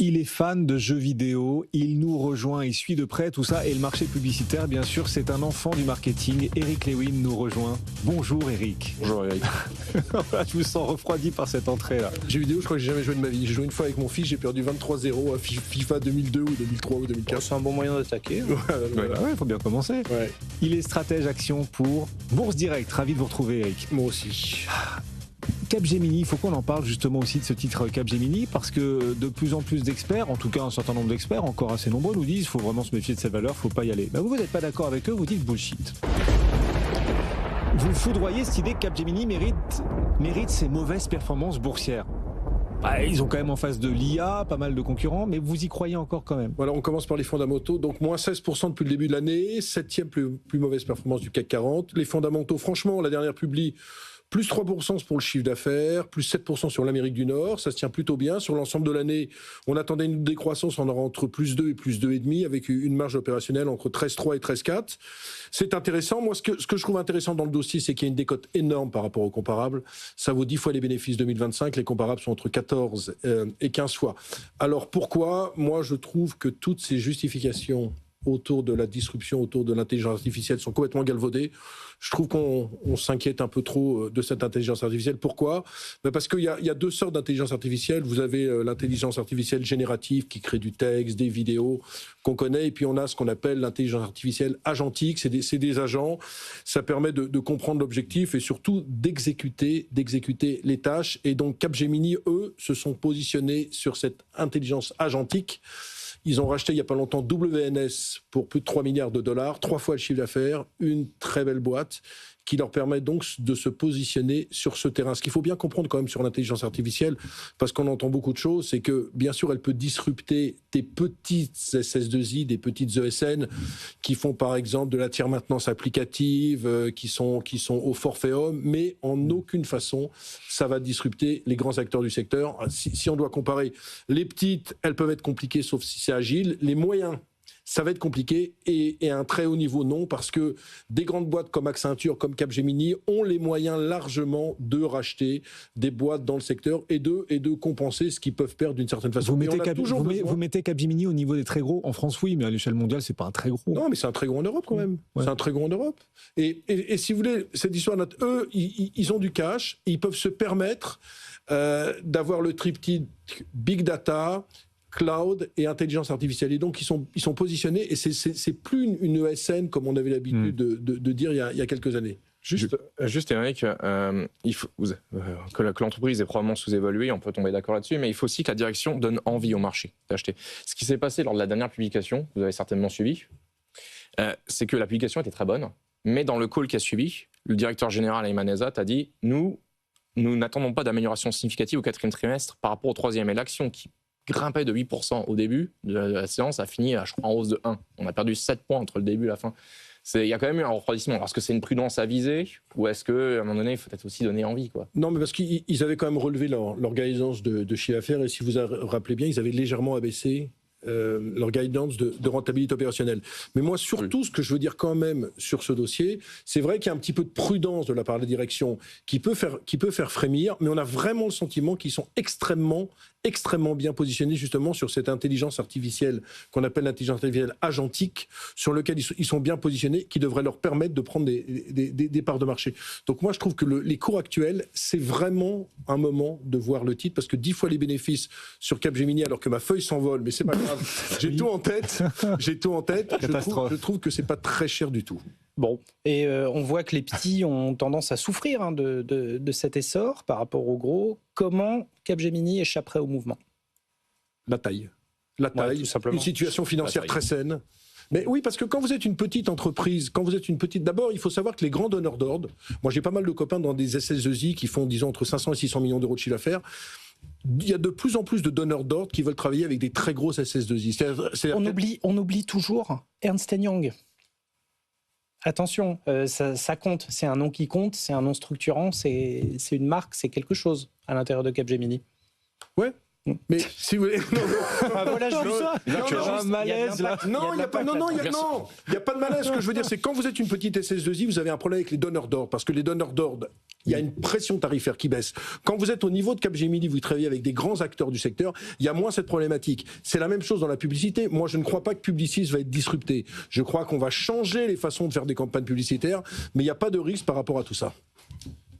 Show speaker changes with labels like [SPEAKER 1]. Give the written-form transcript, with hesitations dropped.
[SPEAKER 1] Il est fan de jeux vidéo, il nous rejoint, il suit de près tout ça et le marché publicitaire, bien sûr, c'est un enfant du marketing. Eric Lewin nous rejoint. Bonjour Eric.
[SPEAKER 2] Bonjour Eric.
[SPEAKER 1] Je me sens refroidi par cette entrée-là.
[SPEAKER 2] Jeux vidéo, je crois que j'ai jamais joué de ma vie. J'ai joué une fois avec mon fils, j'ai perdu 23-0 à FIFA 2002 ou 2003 ou 2004.
[SPEAKER 3] C'est un bon moyen d'attaquer.
[SPEAKER 1] Ouais, faut bien commencer.
[SPEAKER 2] Ouais.
[SPEAKER 1] Il est stratège action pour Bourse Direct. Ravi de vous retrouver Eric.
[SPEAKER 2] Moi aussi.
[SPEAKER 1] Capgemini, il faut qu'on en parle justement aussi de ce titre Capgemini parce que de plus en plus d'experts, en tout cas un certain nombre d'experts, encore assez nombreux, nous disent qu'il faut vraiment se méfier de cette valeur, il ne faut pas y aller. Ben vous n'êtes pas d'accord avec eux, vous dites bullshit. Vous foudroyez cette idée que Capgemini mérite ses mauvaises performances boursières. Ils ont quand même en face de l'IA, pas mal de concurrents, mais vous y croyez encore quand même.
[SPEAKER 2] Voilà, on commence par les fondamentaux. Donc, moins 16% depuis le début de l'année, 7e plus mauvaise performance du CAC 40. Les fondamentaux, franchement, la dernière publie, plus 3% pour le chiffre d'affaires, plus 7% sur l'Amérique du Nord, ça se tient plutôt bien. Sur l'ensemble de l'année, on attendait une décroissance, on aura entre plus 2 et plus 2,5, avec une marge opérationnelle entre 13,3 et 13,4. C'est intéressant. Moi, ce que je trouve intéressant dans le dossier, c'est qu'il y a une décote énorme par rapport aux comparables. Ça vaut 10 fois les bénéfices 2025. Les comparables sont entre 14 et 15 fois. Alors, pourquoi ? Moi, je trouve que toutes ces justifications autour de la disruption, autour de l'intelligence artificielle sont complètement galvaudées. Je trouve qu'on s'inquiète un peu trop de cette intelligence artificielle. Pourquoi ? Parce qu'il y a deux sortes d'intelligence artificielle. Vous avez l'intelligence artificielle générative qui crée du texte, des vidéos qu'on connaît, et puis on a ce qu'on appelle l'intelligence artificielle agentique. C'est des agents. Ça permet de comprendre l'objectif et surtout d'exécuter les tâches. Et donc Capgemini, eux, se sont positionnés sur cette intelligence agentique. Ils ont racheté il n'y a pas longtemps WNS pour plus de 3 milliards de dollars, 3 fois le chiffre d'affaires, une très belle boîte qui leur permet donc de se positionner sur ce terrain. Ce qu'il faut bien comprendre quand même sur l'intelligence artificielle, parce qu'on entend beaucoup de choses, c'est que bien sûr elle peut disrupter des petites SS2I, des petites ESN qui font par exemple de la tiers maintenance applicative, qui sont au forfait homme, mais en aucune façon ça va disrupter les grands acteurs du secteur. Si on doit comparer, les petites, elles peuvent être compliquées sauf si c'est agile, les moyens, ça va être compliqué et à un très haut niveau, non, parce que des grandes boîtes comme Accenture, comme Capgemini ont les moyens largement de racheter des boîtes dans le secteur et de compenser ce qu'ils peuvent perdre d'une certaine façon.
[SPEAKER 1] Vous mettez Capgemini au niveau des très gros. En France, oui, mais à l'échelle mondiale, c'est pas un très gros.
[SPEAKER 2] Non, mais c'est un très gros en Europe quand même. Ouais. C'est un très gros en Europe. Et si vous voulez, cette histoire, eux, ils ont du cash, et ils peuvent se permettre d'avoir le triptyque Big Data, cloud et intelligence artificielle. Et donc, ils sont positionnés, et c'est plus une ESN comme on avait l'habitude de dire il y a quelques années.
[SPEAKER 4] Juste Eric, il faut que l'entreprise est probablement sous-évaluée, on peut tomber d'accord là-dessus, mais il faut aussi que la direction donne envie au marché d'acheter. Ce qui s'est passé lors de la dernière publication, vous avez certainement suivi, c'est que la publication était très bonne, mais dans le call qui a suivi, le directeur général Ayman Ezzat a dit « Nous n'attendons pas d'amélioration significative au 4e trimestre par rapport au 3e ». Et l'action qui grimpait de 8% au début de la séance a fini, je crois, en hausse de 1. On a perdu 7 points entre le début et la fin. Il y a quand même eu un refroidissement. Alors, est-ce que c'est une prudence avisée ou est-ce qu'à un moment donné, il faut peut-être aussi donner envie, quoi ?
[SPEAKER 2] Non, mais parce qu'ils avaient quand même relevé leur guidance de chiffre d'affaires, et si vous vous rappelez bien, ils avaient légèrement abaissé leur guidance de rentabilité opérationnelle. Mais moi, surtout, ce que je veux dire quand même sur ce dossier, c'est vrai qu'il y a un petit peu de prudence de la part de la direction qui peut faire frémir, mais on a vraiment le sentiment qu'ils sont extrêmement bien positionnés justement sur cette intelligence artificielle qu'on appelle l'intelligence artificielle agentique, sur lequel ils sont bien positionnés, qui devrait leur permettre de prendre des parts de marché. Donc moi, je trouve que les cours actuels, c'est vraiment un moment de voir le titre, parce que 10 fois les bénéfices sur Capgemini, alors que ma feuille s'envole, mais c'est pas grave. J'ai tout en tête. Je trouve que c'est pas très cher du tout.
[SPEAKER 3] Bon, et on voit que les petits ont tendance à souffrir de cet essor par rapport aux gros. Comment Capgemini échapperait au mouvement ?
[SPEAKER 2] La taille,
[SPEAKER 3] tout simplement.
[SPEAKER 2] Une situation financière très saine. Mais oui, parce que quand vous êtes une petite entreprise, d'abord, il faut savoir que les grands donneurs d'ordre, moi j'ai pas mal de copains dans des SS2I qui font, disons, entre 500 et 600 millions d'euros de chiffre d'affaires. Il y a de plus en plus de donneurs d'ordre qui veulent travailler avec des très grosses SS2I.
[SPEAKER 3] On oublie toujours Ernst & Young. Attention, ça compte. C'est un nom qui compte, c'est un nom structurant, c'est une marque, c'est quelque chose à l'intérieur de Capgemini.
[SPEAKER 2] Ouais. Mais si vous voulez,
[SPEAKER 3] voilà, je veux ça.
[SPEAKER 1] Il y a un malaise là.
[SPEAKER 2] Non, il n'y a pas de malaise. Ce que je veux dire, c'est que quand vous êtes une petite SS2I, vous avez un problème avec les donneurs d'ordre, parce que les donneurs d'ordre, Il y a une pression tarifaire qui baisse. Quand vous êtes au niveau de Capgemini, vous travaillez avec des grands acteurs du secteur, il y a moins cette problématique. C'est la même chose dans la publicité. Moi, je ne crois pas que Publicis va être disrupté. Je crois qu'on va changer les façons de faire des campagnes publicitaires, mais il n'y a pas de risque par rapport à tout ça.